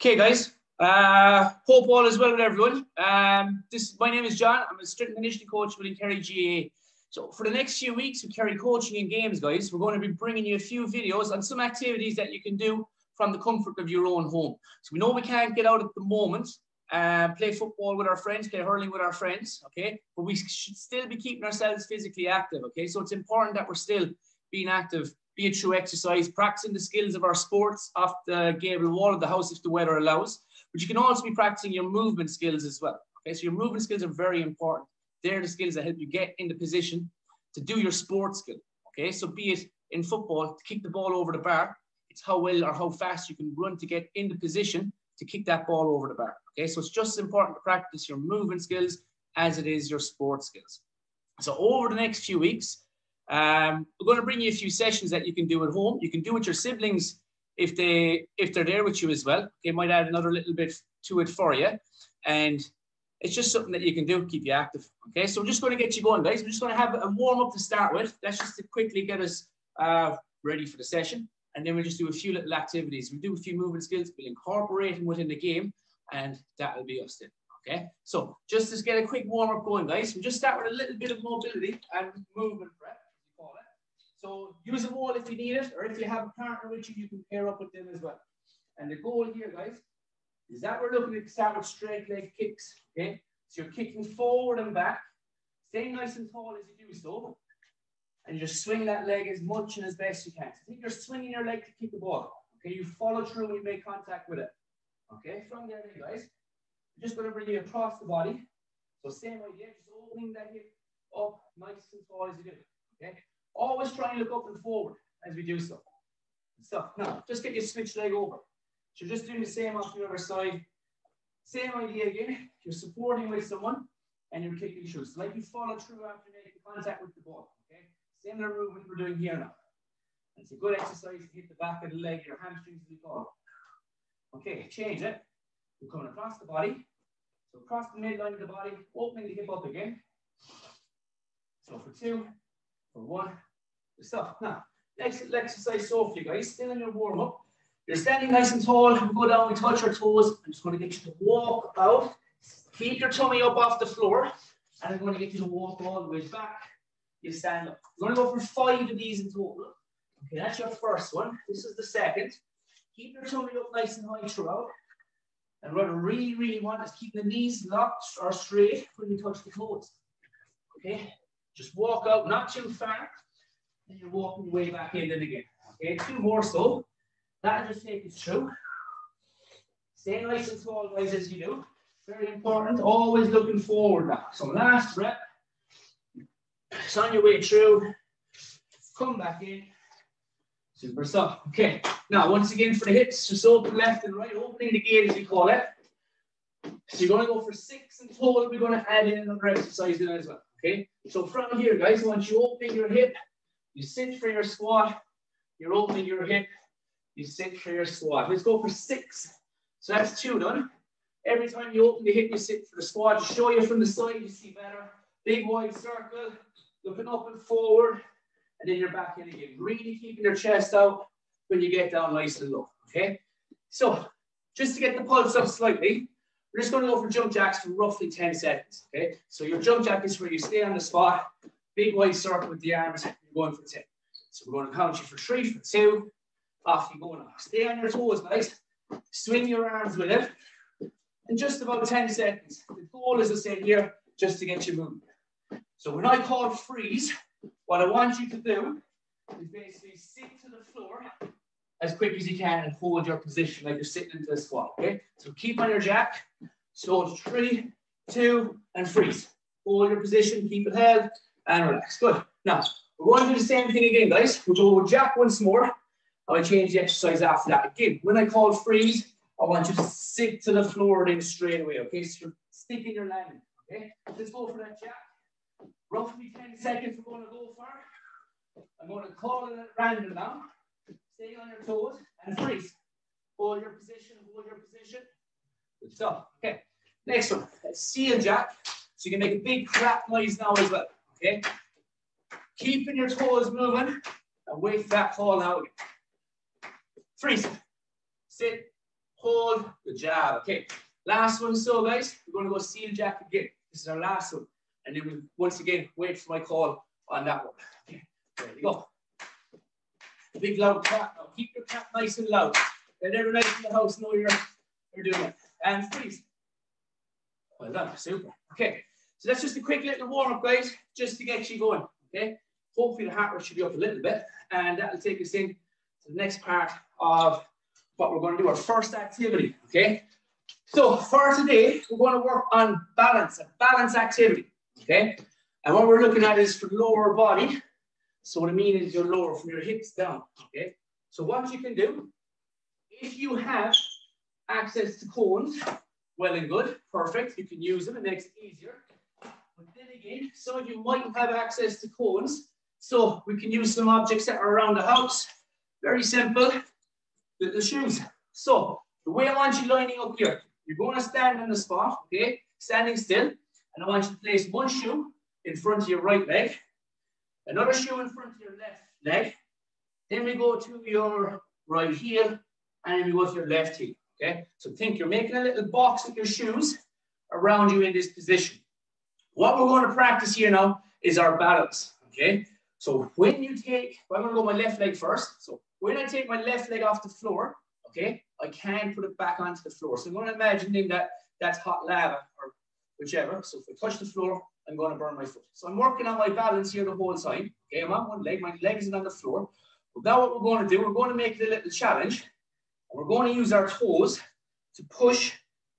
Okay, guys. Hope all is well with everyone. My name is John. I'm a strength and conditioning coach with Kerry GAA. So for the next few weeks with Kerry Coaching and Games, guys, we're going to be bringing you a few videos on some activities that you can do from the comfort of your own home. So we know we can't get out at the moment, play football with our friends, play hurling with our friends, okay? But we should still be keeping ourselves physically active, okay? So it's important that we're still being active, be it through exercise, practicing the skills of our sports off the gable wall of the house if the weather allows. But you can also be practicing your movement skills as well. Okay, so your movement skills are very important. They're the skills that help you get in the position to do your sports skill. Okay, so be it in football, to kick the ball over the bar, it's how well or how fast you can run to get in the position to kick that ball over the bar. Okay, so it's just as important to practice your movement skills as it is your sports skills. So over the next few weeks, we're going to bring you a few sessions that you can do at home. You can do with your siblings if they're there with you as well. Okay, might add another little bit to it for you. And it's just something that you can do to keep you active. Okay, so we're just going to get you going, guys. We're just going to have a warm-up to start with. That's just to quickly get us ready for the session. And then we'll just do a few little activities. We'll do a few movement skills. We'll incorporate them within the game. And that'll be us then. Okay, so just to get a quick warm-up going, guys, we'll just start with a little bit of mobility and movement prep. So use a wall if you need it, or if you have a partner with you, you can pair up with them as well. And the goal here, guys, is that we're looking to start with straight leg kicks, okay? So you're kicking forward and back, staying nice and tall as you do so, and you just swing that leg as much and as best you can. So think you're swinging your leg to kick the ball, okay? You follow through when you make contact with it, okay? From there, guys, I'm just going to bring you across the body. So same idea, just opening that hip up nice and tall as you do, okay? Always try and look up and forward as we do so. Now, just get your switch leg over. So you're just doing the same off the other side. Same idea again. You're supporting with someone and you're kicking through. So like you follow through after making contact with the ball. Okay? Similar movement we're doing here now. It's a good exercise to hit the back of the leg, your hamstrings as we call it. Okay, change it. We're coming across the body. So across the midline of the body, opening the hip up again. So for 2, for 1, stop. Now, next little exercise so for you guys, still in your warm-up. You're standing nice and tall, we go down, we touch our toes. I'm just going to get you to walk out. Keep your tummy up off the floor. And I'm going to get you to walk all the way back. You stand up. We're going to go for 5 of these in total. Okay, that's your first one. This is the second. Keep your tummy up nice and high throughout. And what I really, really want is keep the knees locked or straight when you touch the toes. Okay? Just walk out, not too far, and you're walking your way back in then again. Okay, 2 more so. That'll just take us through. Stay nice and tall, guys, as you do. Very important. Always looking forward now. So last rep. It's on your way through. Come back in. Super stuff. Okay. Now, once again for the hips, just open left and right, opening the gate as we call it. So you're going to go for 6 in total. We're going to add in another exercise in as well. Okay, so from here, guys, once you open your hip, you sit for your squat, you're opening your hip, you sit for your squat. Let's go for 6. So that's 2 done. Every time you open the hip, you sit for the squat. To show you from the side, you see better. Big wide circle, looking up and forward, and then you're back in again. Really keeping your chest out when you get down nice and low, okay? So just to get the pulse up slightly, we're just going to go for jump jacks for roughly 10 seconds, okay? So your jump jack is where you stay on the spot, big wide circle with the arms, you're going for 10. So we're going to count you for 3, for 2, off you go now. Stay on your toes, guys. Swing your arms with it. In just about 10 seconds. The goal, as I said here, just to get you moving. So when I call freeze, what I want you to do is basically sit to the floor as quick as you can and hold your position like you're sitting into a squat, okay? So keep on your jack. So it's 3, 2, and freeze. Hold your position, keep it held, and relax. Good. Now, we're going to do the same thing again, guys. We'll go with jack once more. I'll change the exercise after that. Again, when I call freeze, I want you to sit to the floor then straight away, okay? So you're sticking your landing, okay? Let's go for that jack. Roughly 10 seconds we're going to go for. I'm going to call it at random now. Stay on your toes and freeze. Hold your position, hold your position. Good stuff. Okay. Next one. Seal jack. So you can make a big clap noise now as well. Okay. Keeping your toes moving and wait for that call now again. Freeze. Sit. hold, good job. Okay, last one. So guys, we're going to go seal jack again. This is our last one. And then we'll once again wait for my call on that one. Okay, there we go. Big loud clap now. Keep your clap nice and loud. Let everyone else in the house know you're doing it. And freeze. Well done, super. Okay, so that's just a quick little warm-up, guys, just to get you going. Okay, hopefully the heart rate should be up a little bit, and that'll take us in to the next part of what we're going to do, our first activity. Okay, so for today, we're going to work on balance, a balance activity. Okay, and what we're looking at is for lower body. So what I mean is you're lower from your hips down. Okay, so what you can do, if you have access to cones, well and good, perfect. You can use them, it makes it easier. But then again, some of you might have access to cones, so we can use some objects that are around the house. Very simple, little shoes. So the way I want you lining up here, you're going to stand on the spot, okay, standing still, and I want you to place one shoe in front of your right leg, another shoe in front of your left leg, then we go to your right heel, and then we go to your left heel. Okay, so think you're making a little box with your shoes around you in this position. What we're going to practice here now is our balance. Okay, so when you take, I'm going to go my left leg first. So when I take my left leg off the floor, okay, I can put it back onto the floor. So I'm going to imagine that that's hot lava or whichever. So if I touch the floor, I'm going to burn my foot. So I'm working on my balance here the whole time. Okay, I'm on one leg, my leg isn't on the floor. But now what we're going to do, we're going to make it a little challenge. We're going to use our toes to push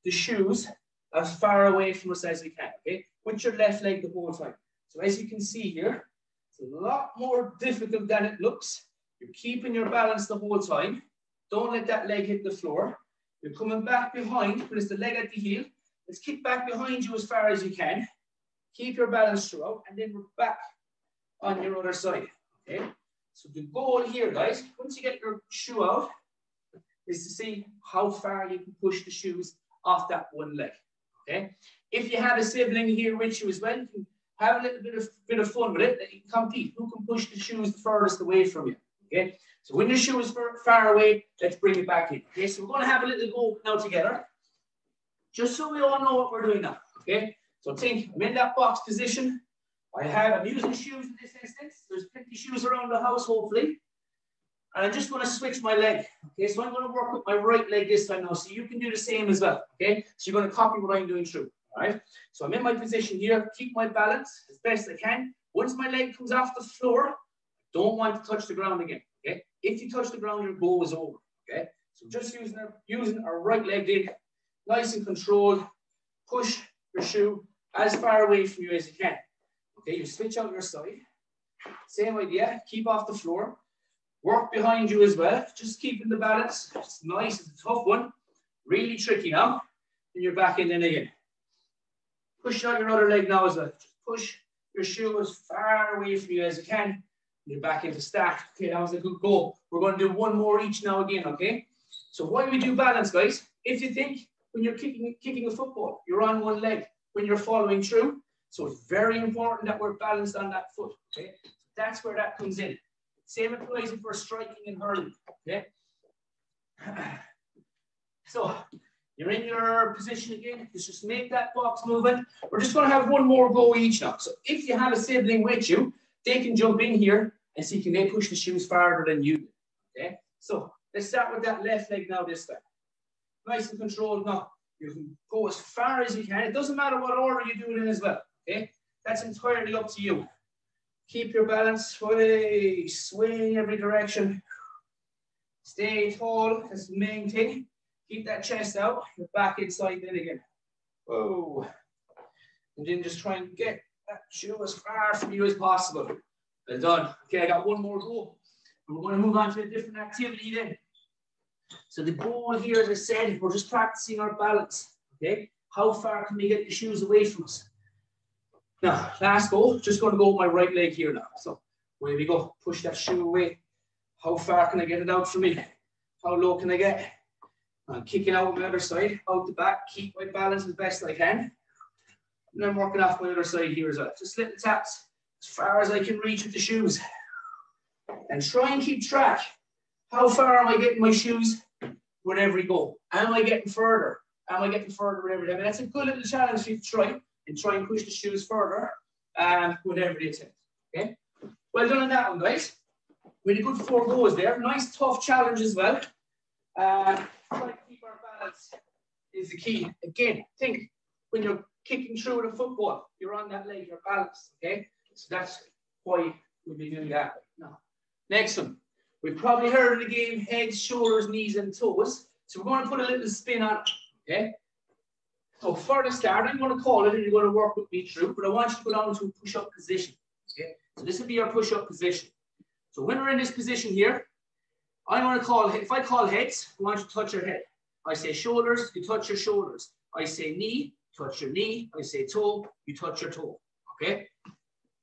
the shoes as far away from us as we can, okay? With your left leg the whole time. So as you can see here, it's a lot more difficult than it looks. You're keeping your balance the whole time. Don't let that leg hit the floor. You're coming back behind, place the leg at the heel. Let's kick back behind you as far as you can. Keep your balance throughout, and then we're back on your other side, okay? So the goal here, guys, once you get your shoe out, is to see how far you can push the shoes off that one leg, okay? If you have a sibling here with you as well, you can have a little bit of fun with it. You can compete. Who can push the shoes the furthest away from you, okay? So when your shoe is far away, let's bring it back in, okay? So we're going to have a little go now together, just so we all know what we're doing now, okay? So think, I'm in that box position. I'm using shoes in this instance. There's plenty of shoes around the house, hopefully. And I'm just going to switch my leg. Okay, so I'm going to work with my right leg this time now. So you can do the same as well. Okay, so you're going to copy what I'm doing through. All right, so I'm in my position here. Keep my balance as best I can. Once my leg comes off the floor, don't want to touch the ground again. Okay, if you touch the ground, your goal is over. Okay, so just using our right leg in, nice and controlled. Push your shoe as far away from you as you can. Okay, you switch out your side. Same idea. Keep off the floor. Work behind you as well, just keeping the balance. It's nice, it's a tough one. Really tricky now. And you're back in then again. Push out your other leg now as well. Just push your shoe as far away from you as you can. You're back into start. Okay, that was a good goal. We're going to do one more each now again, okay? So why we do balance, guys? If you think when you're kicking a football, you're on one leg when you're following through. So it's very important that we're balanced on that foot, okay? That's where that comes in. Same applies for striking and hurling, okay? So you're in your position again. Just make that box moving. We're just going to have one more go each now. So if you have a sibling with you, they can jump in here and see can they push the shoes farther than you do, okay? So let's start with that left leg now this time. Nice and controlled now. You can go as far as you can. It doesn't matter what order you do it in as well, okay? That's entirely up to you. Keep your balance, sway in every direction. Stay tall, that's the main thing. Keep that chest out, you're back inside then again. Whoa. And then just try and get that shoe as far from you as possible. Well done. Okay, I got one more go. And we're going to move on to a different activity then. So the goal here, as I said, we're just practicing our balance, okay? How far can we get the shoes away from us? Now, last go, just going to go with my right leg here now. So, away we go. Push that shoe away. How far can I get it out from me? How low can I get? I'm kicking out on my other side, out the back. Keep my balance as best I can. And I'm working off my other side here as well. Just little taps as far as I can reach with the shoes. And try and keep track. How far am I getting my shoes with every go? Am I getting further? Am I getting further with every day? I mean, that's a good little challenge for you to try and push the shoes further with every attempt. Okay? Well done on that one, guys. We had a good 4 goes there. Nice, tough challenge as well. Trying to keep our balance is the key. Again, think when you're kicking through with a football, you're on that leg, you're balanced. Okay? So that's why we'll be doing that. Now, next one. We've probably heard of the game heads, shoulders, knees, and toes. So we're going to put a little spin on it. Okay? So for the start, I'm going to call it and you're going to work with me through, but I want you to go down to a push-up position. Okay? So this will be our push-up position. So when we're in this position here, I'm going to call, if I call heads, I want you to touch your head. I say shoulders, you touch your shoulders. I say knee, touch your knee. I say toe, you touch your toe. Okay?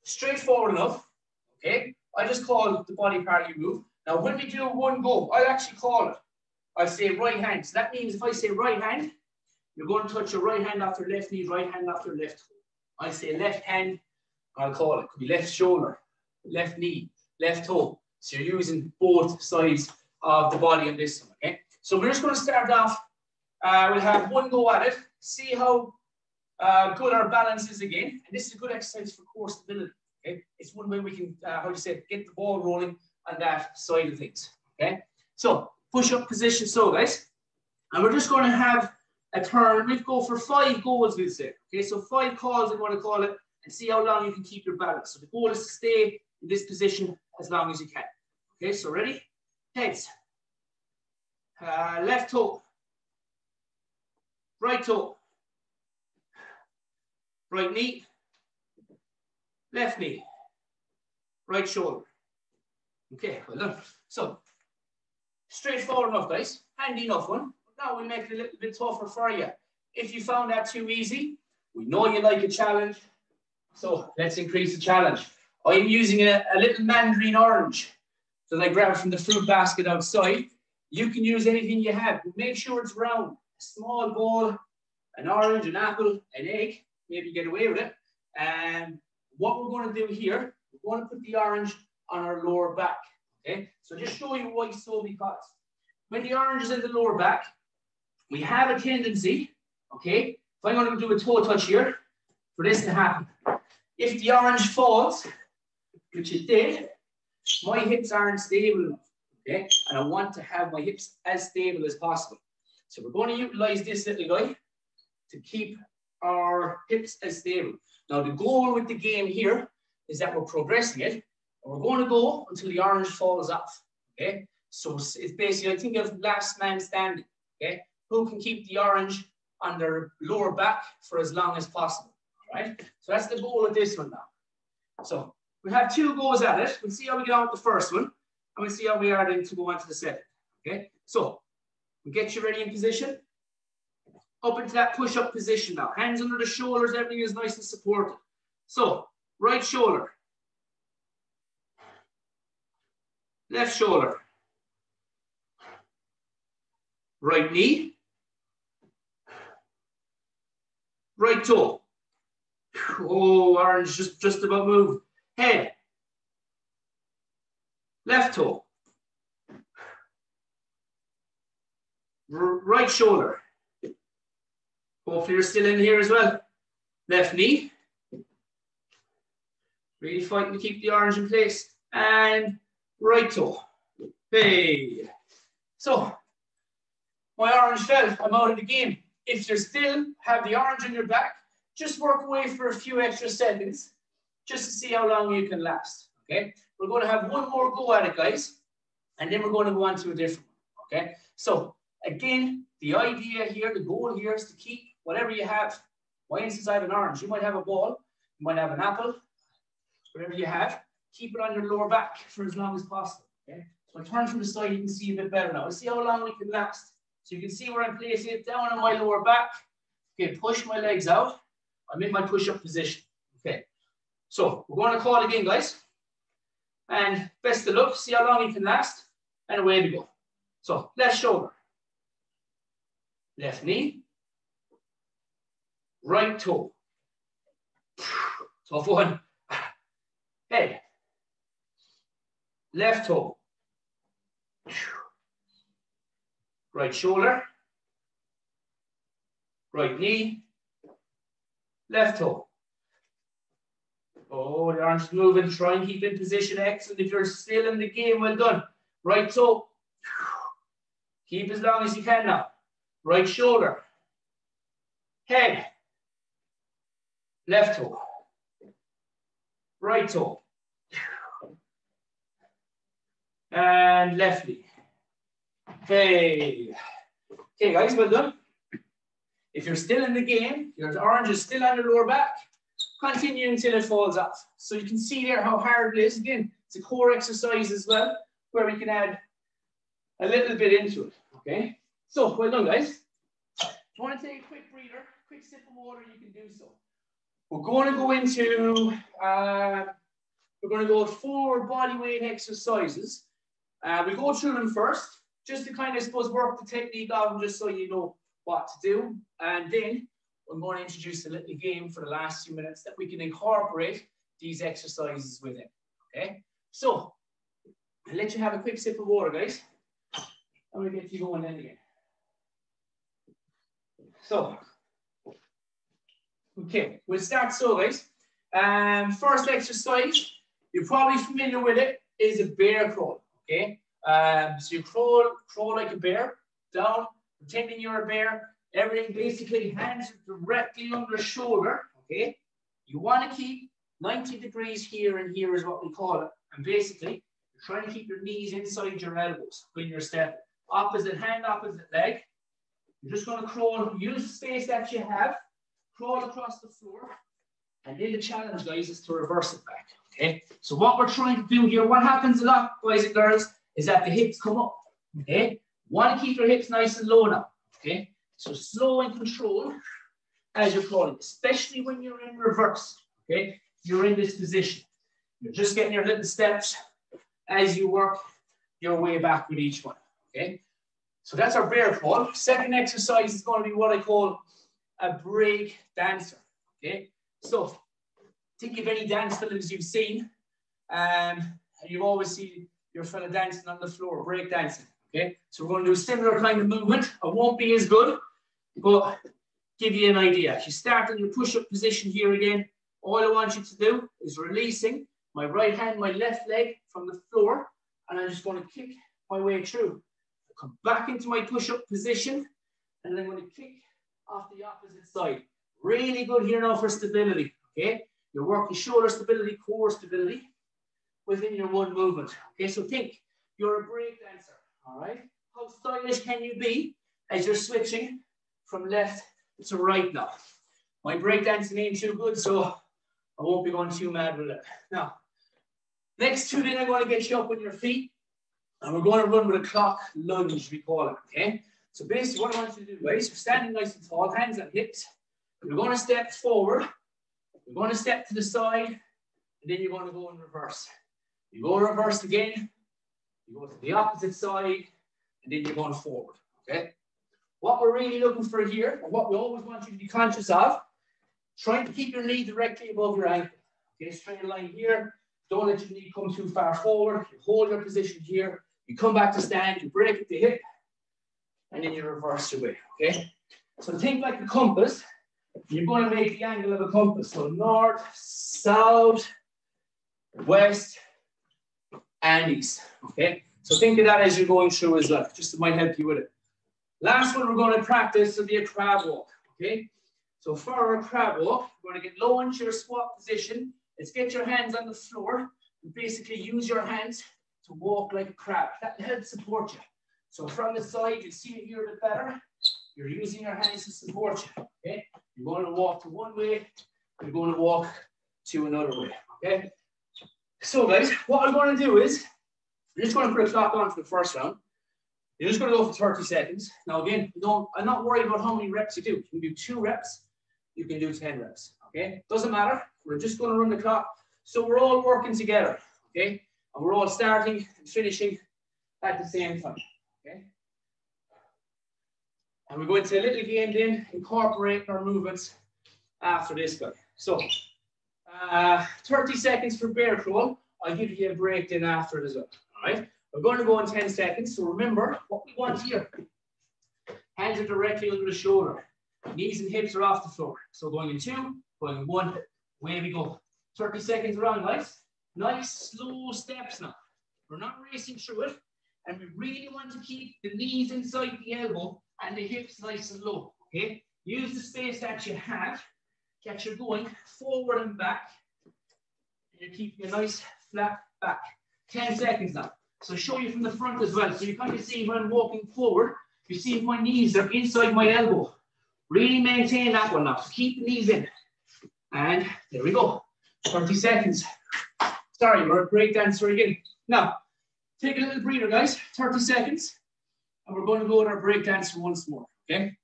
Straightforward enough. Okay? I just call the body part you move. Now when we do one go, I'll actually call it. I say right hand. So that means if I say right hand, you're going to touch your right hand after left knee, right hand after left toe. I say left hand, I'll call it. Could be left shoulder, left knee, left toe. So you're using both sides of the body on this one, okay? So we're just going to start off. We'll have one go at it, see how good our balance is again. And this is a good exercise for core stability, okay? It's one way we can, how do you say, get the ball rolling on that side of things, okay? So push-up position, so guys. And we're just going to have a turn. We'll go for 5 goals, we'll say. Okay, so 5 calls, I'm going to call it, and see how long you can keep your balance. So the goal is to stay in this position as long as you can. Okay, so ready? Heads. Left toe. Right toe. Right knee. Left knee. Right shoulder. Okay, well done. So, straightforward enough, guys. Handy enough one. Now we'll make it a little bit tougher for you. If you found that too easy, we know you like a challenge. So let's increase the challenge. I'm using a little mandarin orange that I grabbed from the fruit basket outside. You can use anything you have, but make sure it's round. A small bowl, an orange, an apple, an egg. Maybe get away with it. And what we're going to do here, we're going to put the orange on our lower back. Okay? So just show you why so, because when the orange is in the lower back, we have a tendency, okay, if I'm going to do a toe touch here, for this to happen. If the orange falls, which it did, my hips aren't stable enough, okay? And I want to have my hips as stable as possible. So we're going to utilize this little guy to keep our hips as stable. Now the goal with the game here is that we're progressing it, and we're going to go until the orange falls off, okay? So it's basically, I think of last man standing, okay? Who can keep the orange on their lower back for as long as possible, all right? So that's the goal of this one now. So we have 2 goes at it. We'll see how we get on with the first one, and we'll see how we are then to go on to the second, okay? So we get you ready in position. Up into that push-up position now. Hands under the shoulders, everything is nice and supported. So, right shoulder. Left shoulder. Right knee. Right toe. Oh, orange just about moved. Head. Left toe. Right shoulder. Hopefully you're still in here as well. Left knee. Really fighting to keep the orange in place. And right toe. Hey. So, my orange fell. I'm out of the game. If you still have the orange in your back, just work away for a few extra seconds just to see how long you can last. Okay? We're going to have one more go at it, guys. And then we're going to go on to a different one. Okay? So, again, the idea here, the goal here is to keep whatever you have. For instance, I have an orange. You might have a ball. You might have an apple. Whatever you have, keep it on your lower back for as long as possible. Okay? So I turn from the side, you can see a bit better now. Let's see how long we can last. So you can see where I'm placing it down on my lower back. Okay, push my legs out. I'm in my push-up position. Okay. So we're going to call again, guys. And best of luck. See how long you can last. And away we go. So left shoulder. Left knee. Right toe. Tough one. Head. Left toe. right shoulder, right knee, left toe. Oh, the arms moving, try and keep in position, excellent. If you're still in the game, well done. Right toe, keep as long as you can now. Right shoulder, head, left toe, right toe, and left knee. Okay. Okay, guys, well done. If you're still in the game, your orange is still on your lower back, continue until it falls off. So you can see there how hard it is. Again, it's a core exercise as well, where we can add a little bit into it, okay? So, well done, guys. If you want to take a quick breather, quick sip of water, you can do so. We're going to go into, we're going to go 4 body weight exercises. We'll go through them first, just to kind of, I suppose, work the technique of them, just so you know what to do. And then I'm going to introduce a little game for the last few minutes that we can incorporate these exercises within, okay? So, I'll let you have a quick sip of water, guys. I'm going to get you going then again. So, okay, we'll start so, guys. First exercise, you're probably familiar with it, is a bear crawl, okay? So you crawl like a bear, down, pretending you're a bear. Everything basically, hands directly under the shoulder, okay? You want to keep 90 degrees here and here is what we call it. And basically, you're trying to keep your knees inside your elbows when you're stepping. Opposite hand, opposite leg. You're just going to crawl, use the space that you have, crawl across the floor. And then the challenge, guys, is to reverse it back, okay? So what we're trying to do here, what happens a lot, boys and girls, is that the hips come up, okay? Want to keep your hips nice and low now, okay? So slow and control as you're crawling, especially when you're in reverse, okay? You're in this position. You're just getting your little steps as you work your way back with each one, okay? So that's our bear crawl. Second exercise is going to be what I call a break dancer, okay? So think of any dance films you've seen, and you always see your fella dancing on the floor, break dancing, okay? So we're going to do a similar kind of movement. It won't be as good, but give you an idea. If you start in your push-up position here again, all I want you to do is releasing my right hand, my left leg from the floor, and I'm just going to kick my way through. Come back into my push-up position, and then I'm going to kick off the opposite side. Really good here now for stability, okay? You're working shoulder stability, core stability within your one movement. Okay, so think, you're a break dancer, all right? How stylish can you be as you're switching from left to right now? My break dancing ain't too good, so I won't be going too mad with it. Now, next 2 then I'm going to get you up on your feet, and we're going to run with a clock lunge, we call it, okay? So basically what I want you to do, guys, you're standing nice and tall, hands on hips. You're going to step forward, you're going to step to the side, and then you're going to go in reverse. You go reverse again, you go to the opposite side, and then you're going forward, okay? What we're really looking for here, or what we always want you to be conscious of, trying to keep your knee directly above your ankle. Okay, straight line here. Don't let your knee come too far forward. You hold your position here. You come back to stand, you break at the hip, and then you reverse your way, okay? So think like a compass. You're going to make the angle of a compass. So north, south, west, and east, okay? So think of that as you're going through as well. Just it might help you with it. Last one we're going to practice will be a crab walk, okay? So for our crab walk, we're going to get low into your squat position. Let's get your hands on the floor and basically use your hands to walk like a crab. That helps support you. So from the side, you see it here a bit better. You're using your hands to support you, okay? You're going to walk to one way, you're going to walk to another way, okay? So guys, what I'm going to do is, I'm just going to put a clock on for the first round. You're just going to go for 30 seconds. Now again, I'm not worried about how many reps you do. You can do 2 reps, you can do 10 reps, okay? Doesn't matter, we're just going to run the clock. So we're all working together, okay? And we're all starting and finishing at the same time, okay? And we're going to a little game then, incorporate our movements after this guy. So, 30 seconds for bear crawl. I'll give you a break then after it as well, all right? We're going to go in 10 seconds. So remember, what we want here Hands are directly under the shoulder. Knees and hips are off the floor. So going in 2, going in 1, away we go. 30 seconds around, guys. Nice, slow steps now. We're not racing through it. And we really want to keep the knees inside the elbow and the hips nice and low, okay? Use the space that you have, that you're going forward and back. And you're keeping a nice flat back. 10 seconds now. So show you from the front as well. So you kind of see when I'm walking forward, you see my knees are inside my elbow. Really maintain that one now. So keep the knees in. And there we go. 30 seconds. Sorry, we're a breakdancer again. Now, take a little breather, guys. 30 seconds. And we're going to go with our breakdance once more, okay?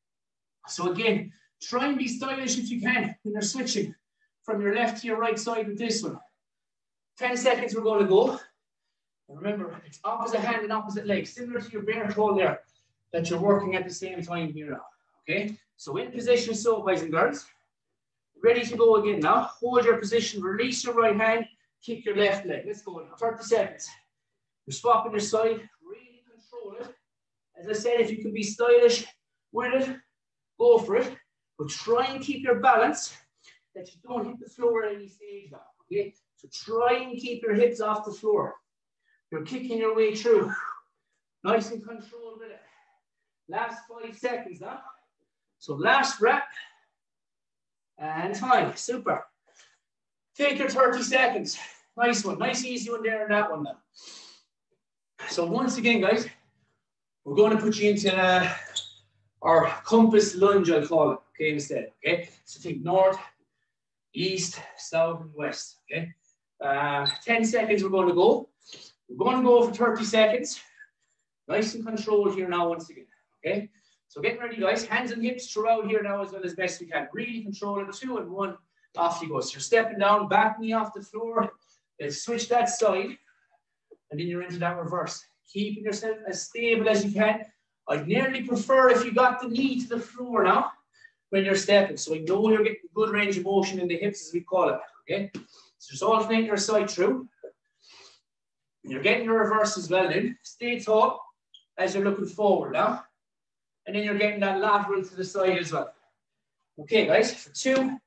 So again, try and be stylish if you can when you're switching from your left to your right side with this one. 10 seconds we're going to go. And remember, it's opposite hand and opposite leg, similar to your bear crawl there, that you're working at the same time here now, okay? So in position, so boys and girls. Ready to go again now. Hold your position, release your right hand, kick your left leg. Let's go now, 30 seconds. You're swapping your side, really control it. As I said, if you can be stylish with it, go for it. But try and keep your balance that you don't hit the floor at any stage now, okay? So try and keep your hips off the floor. You're kicking your way through. Nice and controlled with it. Last 5 seconds now. So last rep. And time. Super. Take your 30 seconds. Nice one. Nice easy one there and that one now. So once again, guys, we're going to put you into our compass lunge, I'll call it, okay, instead, okay? So think north, east, south, and west, okay? 10 seconds we're going to go. We're going to go for 30 seconds. Nice and controlled here now once again, okay? So getting ready, guys. Hands and hips throughout here now as well as best we can. Really control it. 2 and 1, off you go. So you're stepping down, back knee off the floor. Let's switch that side. And then you're into that reverse. Keeping yourself as stable as you can. I'd nearly prefer if you got the knee to the floor now when you're stepping. So I know you're getting good range of motion in the hips, as we call it, okay? So just alternate your side through. And you're getting your reverse as well then. Stay tall as you're looking forward now. And then you're getting that lateral to the side as well. Okay, guys, for 2,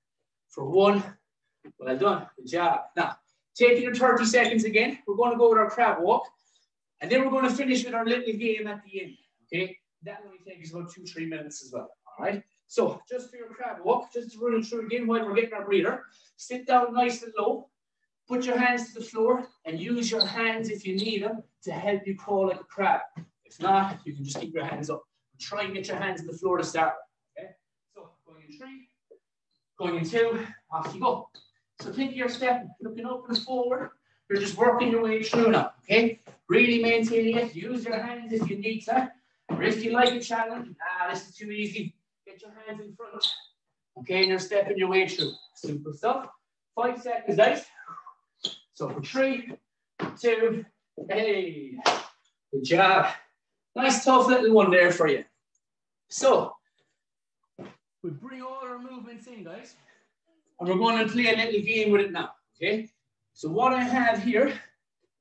for 1. Well done. Good job. Now, taking your 30 seconds again, we're going to go with our crab walk. And then we're going to finish with our little game at the end. Okay, that only takes about 2-3 minutes as well. All right. So just for your crab walk, just to run it through again while we're getting our breather. Sit down nice and low. Put your hands to the floor and use your hands if you need them to help you crawl like a crab. If not, you can just keep your hands up. Try and get your hands on the floor to start with. Okay. So going in 3, going in 2, off you go. So think of your step, looking up and forward. You're just working your way through now. Okay. Really maintaining it. Use your hands if you need to. Or if you like a challenge, this is too easy. Get your hands in front. Okay, and you're stepping your way through. Simple stuff. 5 seconds, guys. So for 3, 2, hey. Good job. Nice tough little one there for you. So we bring all our movements in, guys. And we're going to play a little game with it now. Okay. So what I have here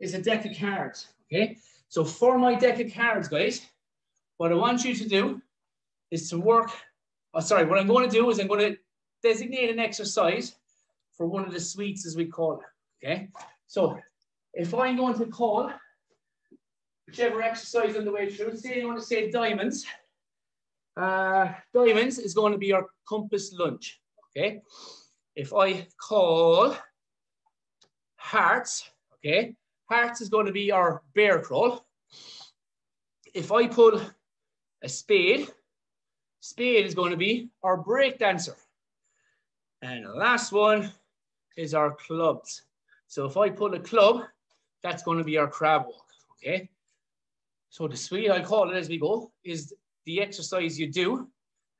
is a deck of cards. Okay. So for my deck of cards, guys, what I want you to do is to work. Oh, sorry. What I'm going to do is I'm going to designate an exercise for one of the suites, as we call it. Okay. So if I'm going to call whichever exercise on the way through, say you want to say diamonds. Diamonds is going to be our compass lunge. Okay. If I call hearts, okay, hearts is going to be our bear crawl. If I pull a spade, spade is going to be our break dancer. And the last one is our clubs. So if I pull a club, that's going to be our crab walk. Okay. So the suite, I call it as we go, is the exercise you do.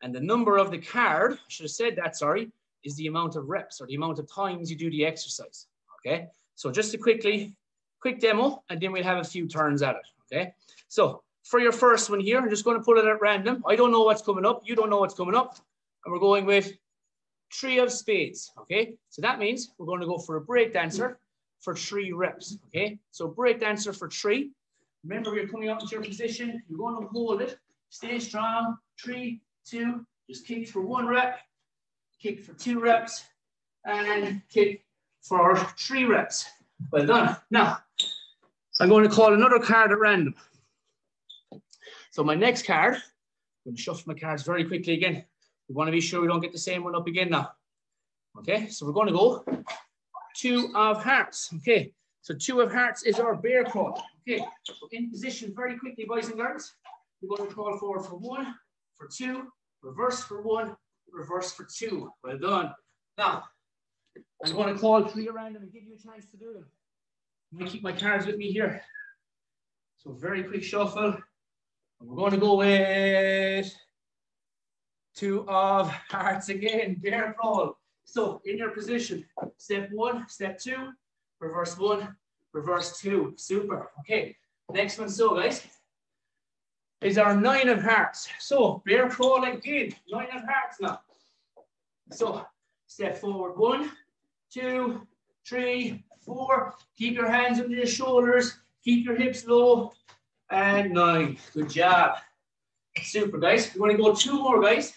And the number of the card, I should have said that, sorry, is the amount of reps or the amount of times you do the exercise. Okay. So just a quick demo, and then we'll have a few turns at it. Okay. So for your first one here, I'm just going to pull it at random. I don't know what's coming up. You don't know what's coming up. And we're going with 3 of spades. Okay. So that means we're going to go for a break dancer for 3 reps. Okay. So break dancer for 3. Remember, you're coming up into your position. You're going to hold it. Stay strong. 3, 2, just kick for 1 rep, kick for 2 reps, and kick for 3 reps. Well done. Now, I'm going to call another card at random. So my next card, I'm going to shuffle my cards very quickly again. We want to be sure we don't get the same one up again now. Okay, so we're going to go 2 of hearts. Okay, so 2 of hearts is our bear crawl. Okay, so in position very quickly, boys and girls. We're going to crawl forward for 1, for 2, reverse for 1, reverse for 2. Well done. Now, I'm going to call 3 around them and give you a chance to do them. I'm going to keep my cards with me here. So very quick shuffle. And we're going to go with 2 of hearts again, bear crawl. So in your position, step 1, step 2, reverse 1, reverse 2. Super. Okay, next one, so guys, is our 9 of hearts. So bear crawl again, 9 of hearts now. So step forward, 1, 2, 3, 4. Keep your hands under your shoulders, keep your hips low, and 9. Good job. Super, guys. We're going to go 2 more, guys.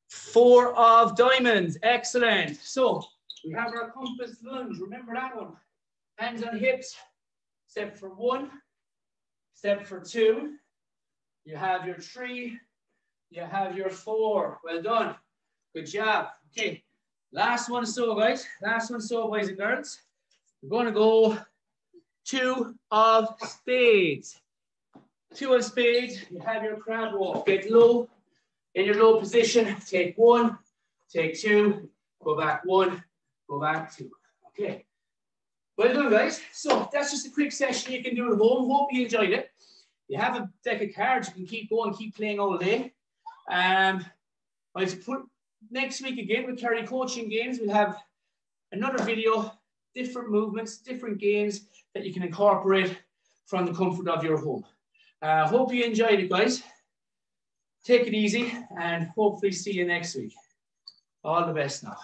4 of diamonds. Excellent. So we have our compass lunge. Remember that one. Hands on hips. Step for 1. Step for 2. You have your 3. You have your 4. Well done. Good job. Okay. Last one so, guys. Last one so, boys and girls. We're going to go 2 of spades. 2 of spades. You have your crab walk. Get low. In your low position, take 1, take 2, go back 1, go back 2. Okay. Well done, guys. So that's just a quick session you can do at home. Hope you enjoyed it. You have a deck of cards, you can keep going, keep playing all day. I'll put next week again with Kerry Coaching Games. We'll have another video, different movements, different games that you can incorporate from the comfort of your home. Hope you enjoyed it, guys. Take it easy and hopefully see you next week. All the best now.